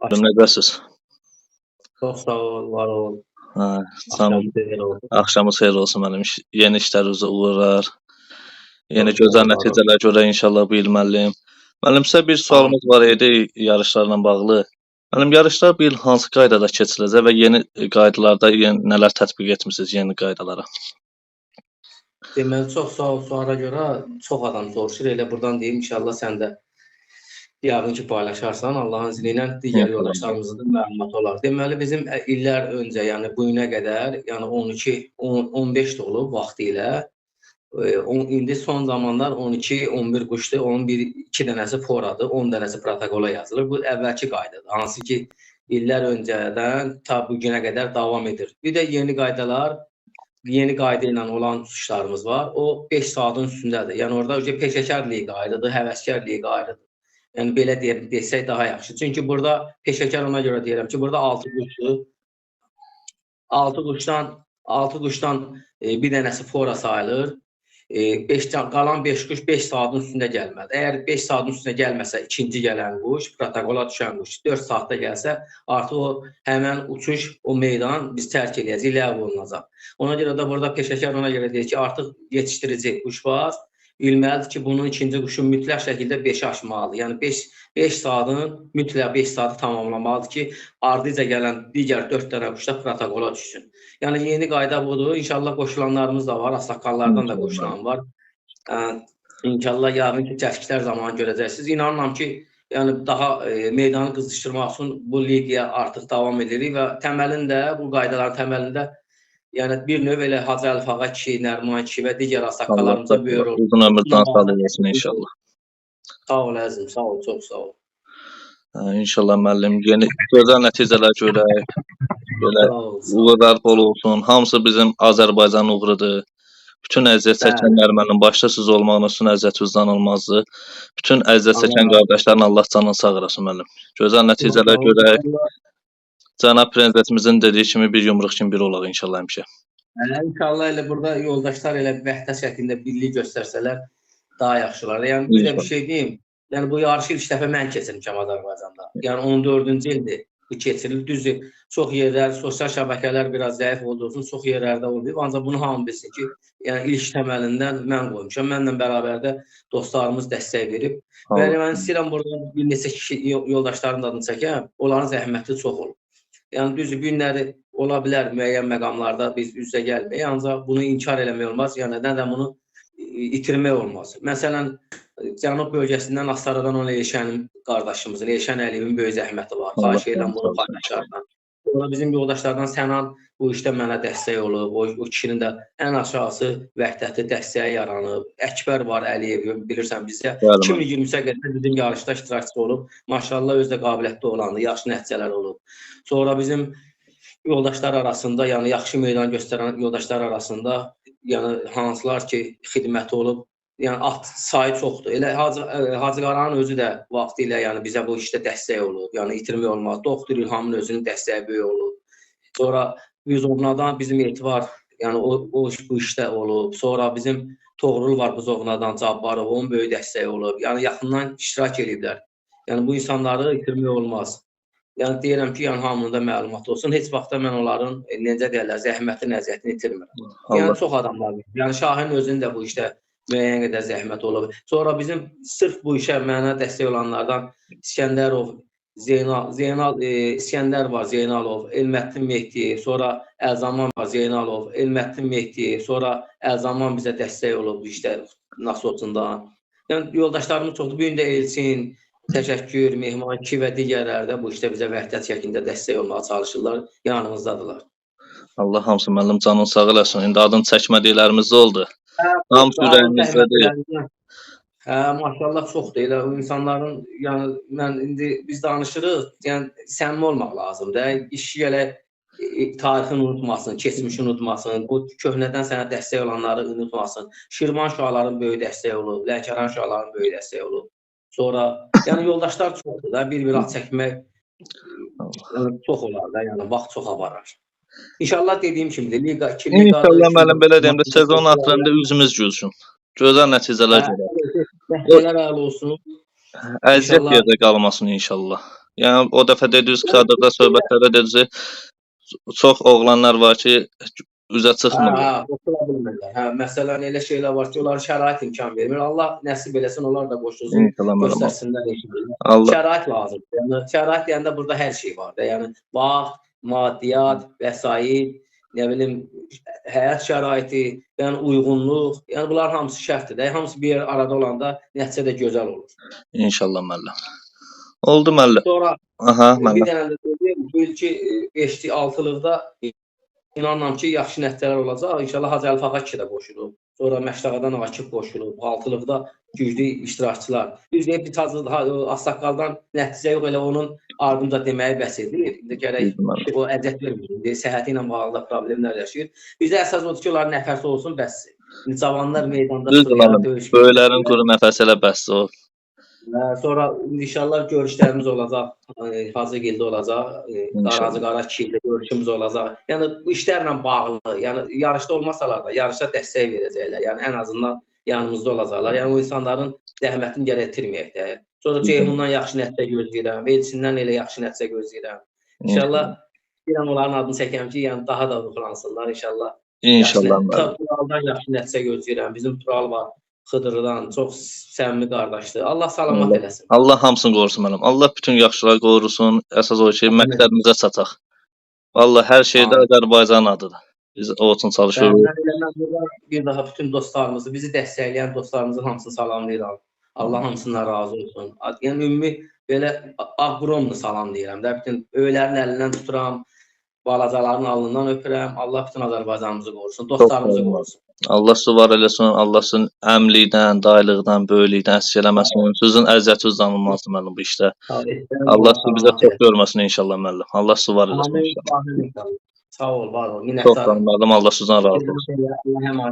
Necəsiz? Çox sağ ol, var ol. Hə, Axşamın xeyir olsun. axşamınız xeyir olsun mənim. Yeni işlərinizə uğurlar. Yeni Çox gözəl sağ ol, var ol. nəticələr görə inşallah bu il müəllim. Müəllim, sizə bir sualımız var idi yarışlarla bağlı. Müəllim, yarışlar bu il hansı qaydada keçiriləcək və yeni qaydalarda nələr tətbiq etmisiniz yeni qaydalara? Deməli, çox sağ ol suala görə. Çox adam soruşur. Elə buradan deyim, inşallah sən də yəqin ki, paylaşarsan. Allahın izni ilə digər yoldaşlarımızın da məlumatı olar. Deməli, bizim illər öncə, yəni bu günə qədər, yəni 12, 15 də olub vaxtilə. İndi son zamanlar 12, 11 quşdur, onun 2 dənəsi foradır, 10 dənəsi protokola yazılır. Bu əvvəlki qaydadır. Hansı ki, illər öncədən ta bu günə qədər davam edir. Bir də yeni qaydalar, yeni qayda ilə olan uçuşlarımız var. O 5 saatin üstündədir. Yəni orada peşəkarlıq qaydadır, həvəskarlıq qaydadır. Yəni belə desək daha yaxşı. Çünki burada peşəkar ona görə deyirəm ki, burada 6 quşdur. 6 quşdan bir dənəsi fora sayılır. Qalan 5 quş 5 saatin üstündə gəlməlidir. Əgər 5 saatin üstünə gəlməsə, ikinci gələn quş, protokola düşən quş 4 saatda gəlsə, artıq o həmən uçuş, o meydan biz tərk edəcəyik, ləğv olunacaq. Ona görə də burada peşəkar ona görə deyir ki, artıq yetişdirici quş var. Bilməlidir ki, bunun ikinci quşu mütləq şəkildə 5-i aşmalıdır. Yəni 5 saatın mütləq 5 saatı tamamlamalıdır ki, ardıca gələn digər 4 dənə quş da protokola düşsün. Yəni yeni qayda budur. İnşallah qoşulanlarımız da var, ağsaqqallardan da qoşulan var. İnşallah yəqin ki, cəsklər zamanı görəcəksiniz. İnanıram ki, yəni daha meydanı qızışdırmaq üçün bu liqiya artıq davam edirik və təməlində, bu qaydaların təməlində yəni bir növ elə Hacı Əlifağa kişi, Nərman kişi və digər ağsaqqallarımıza böyür olur. Uzun ömürdən sağ olasın inşallah. Sağ ol əzizim, sağ ol, çox sağ ol. İnşallah müəllim, yeni gözəl nəticələr görək. Belə uğurlar bol olsun. Hamısı bizim Azərbaycan uğrudur. Bütün əziyyət çəkənlər mənim başda siz olmağınız üçün əziyyət vicdanılmazdır. Bütün əziyyət çəkən qardaşların Allah canını sağ eləsin müəllim. Gözəl nəticələr görək. Cənab prezidentimizin dediyi kimi bir yumruq kimi bir olaq inşallah həmişə. İnşallah elə burada yoldaşlar elə vəhdət şəklində birlik göstərsələr daha yaxşı olar. Yəni bir də bir şey deyim. Yəni bu yarışı ilk dəfə mən keçirmişəm Azərbaycanda. Yəni 14-cü ildir bu keçirilir. Düzdür, çox yerlər, sosial şəbəkələr biraz zəif olduğu üçün çox yerlərdə olub. Ancaq bunu hamı bilsin ki, yəni ilk təməlindən mən qoymuşam. Mənlə bərabər də dostlarımız dəstək verib. Və mən istəyirəm burada bir neçə kişi yoldaşların adını çəkəm. Onların zəhməti çox olur. Yəni düzdür, bu günləri ola bilər müəyyən məqamlarda biz üz-üzə gəlməyik, ancaq bunu inkar eləmək olmaz, yəni nədən bunu itirmək olmaz. Məsələn, Cənub bölgəsindən Astaradan olan Elşənin qardaşımızın, Elşən Əliyevin böyük zəhməti var. Xahiş edirəm bunu paylaşardan. Sonra bizim yoldaşlardan Sənan bu işdə mənə dəstək olub, o kişinin də ən aşağısı vəhdəti dəstəyə yaranıb. Əkbər var Əliyev, bilirsən bizdə 2020-yə qədər bizim yarışda iştirakçı olub. Maşallah özü də qabiliyyətli olandı, yaxşı nəticələr olub. Sonra bizim yoldaşlar arasında, yəni yaxşı meydan göstərən yoldaşlar arasında, yəni hansılar ki, xidməti olub, yəni at sayı çoxdur. Elə Hacı Qaranın özü də vaxtı ilə yəni bizə bu işdə dəstək olub. Yəni itirmək olmaz. Doktor İlhamın özünün dəstəyi böyük olub. Sonra Buzovnadan bizim Etibar, yəni o bu işdə olub. Sonra bizim Toğrul var Buzovnadan, Cabbarov, onun böyük dəstəyi olub. Yəni yaxından iştirak ediblər. Yəni bu insanları itirmək olmaz. Yəni deyirəm ki, yəni hamının da məlumat olsun. Heç vaxtda mən onların necə deyirlər, zəhmətin əziyyətini itirmirəm. Yəni çox adamlar var. Yəni Şahin özünün də bu işdə müəyyən qədər zəhmət olub. Sonra bizim sırf bu işə mənə dəstək olanlardan İskəndərov, İskəndər var, Zeynalov, Elməddin Mehdi, sonra Əlzaman var, Zeynalov, Elməddin Mehdi, sonra Əlzaman bizə dəstək olub bu işdə Nasotunda. Yəni yoldaşlarımız çoxdur. Bu gün də Elçin, Təşəkkür, Mehman 2 və digərləri də bu işdə bizə vəhdət şəklində dəstək olmağa çalışırlar, yanımızdadılar. Allah hamısı müəllim canını sağ eləsin. İndi adını çəkmədiklərimiz oldu. Hamısı ürəyimizdədir. Maşallah çoxdur. Elə insanların, yəni biz danışırıq, yəni səmimi olmaq lazımdır. İşi elə tarixini unutmasın, keçmişini unutmasın, bu köhnədən sənə dəstək olanları unutmasın. Şirvan şüaların böyük dəstək olub, Lənkəran şüaların böyük dəstək olub. Sonra, yəni yoldaşlar çoxdur da, bir at çəkmək çox olar da, yəni vaxt çox aparar. İnşallah dediyim kimidir. İnşallah müəllim belə deyim də, sezon axırında üzümüz gülsün. Gözəl nəticələr görək. Nəticələr əla olsun. Əziyyət yerdə qalmasın inşallah. Yəni o dəfə dediniz kadrda söhbətlərdə dediniz çox oğlanlar var ki, üzə çıxmırlar. Qoşula bilmirlər. Məsələn, elə şeylər var ki, onlara şərait imkan vermir. Allah nəsib eləsin, onlar da qoşulsun, İnşallah müəllim. göstərsinlər eşidirlər. Allah Şərait lazımdır. Yəni şərait deyəndə burada hər şey var da. Yəni vaxt, maddiyyat, vəsait, nə bilim, həyat şəraiti, yəni uyğunluq, yəni bunlar hamısı şərtdir də. Hamısı bir arada olanda nəticə də gözəl olur. inşallah müəllim. Oldu müəllim. Sonra Aha, bir müəllim. dənə də deyim, bu ilki 5-li 6-lıqda inanıram ki, yaxşı nəticələr olacaq. İnşallah Hacı Əlif ağa ki də qoşulub. Sonra Məştəqadan Akif qoşulub. 6-lıqda güclü iştirakçılar. Biz deyib bir tazı Ağsaqqaldan nəticə yox, elə onun ardınca deməyi bəs edir. İndi gərək o əziyyət vermir. Səhhəti ilə bağlı da problemlər yaşayır. Bizdə əsas odur ki, onların nəfəsi olsun, bəsdir. Cavanlar meydanda sıraya döyüş. Böyüklərin quru nəfəsi elə bəsdir o. Sonra inşallah görüşlərimiz olacaq. Hacıgildə olacaq. Qaracı Qara kişiyle görüşümüz olacaq. Yəni bu işlərlə bağlı, yəni yarışda olmasalar da yarışa dəstək verəcəklər. Yəni ən azından yanımızda olacaqlar. Yəni o insanların zəhmətini gərək itirməyək də. Sonra Ceyhundan yaxşı nəticə gözləyirəm, Elçindən elə yaxşı nəticə gözləyirəm. İnşallah istəyirəm onların adını çəkəm ki, yəni daha da ruhlansınlar inşallah. İnşallah. Turaldan yaxşı nəticə gözləyirəm. Bizim Tural var. Xıdırdan çox səmimi qardaşdır. Allah salamat eləsin. Allah hamısını qorusun müəllim. Allah bütün yaxşılar qorusun. Əsas o ki, məqsədimizə çataq. Vallahi hər şeydə Azərbaycan adıdır. Biz o üçün çalışırıq. Bir daha bütün dostlarımızı, bizi dəstəkləyən dostlarımızın hamısını salamlayıram. Allah hamısından razı olsun. Yəni ümumi belə ağbromlu salam deyirəm də. Bütün öylərin əlindən tuturam, balacaların alnından öpürəm. Allah bütün Azərbaycanımızı qorusun, dostlarımızı qorusun. Allah suvar eləsin, Allah sizin əmlikdən, dayılıqdan, böyüklükdən əsir eləməsin. Sizin əziyyətiniz danılmazdır müəllim bu işdə. Allah sizi bizə çox görməsin inşallah müəllim. Allah suvar eləsin inşallah. Sağ ol, var ol. Çox sağ olun müəllim, Allah sizdən razı olsun.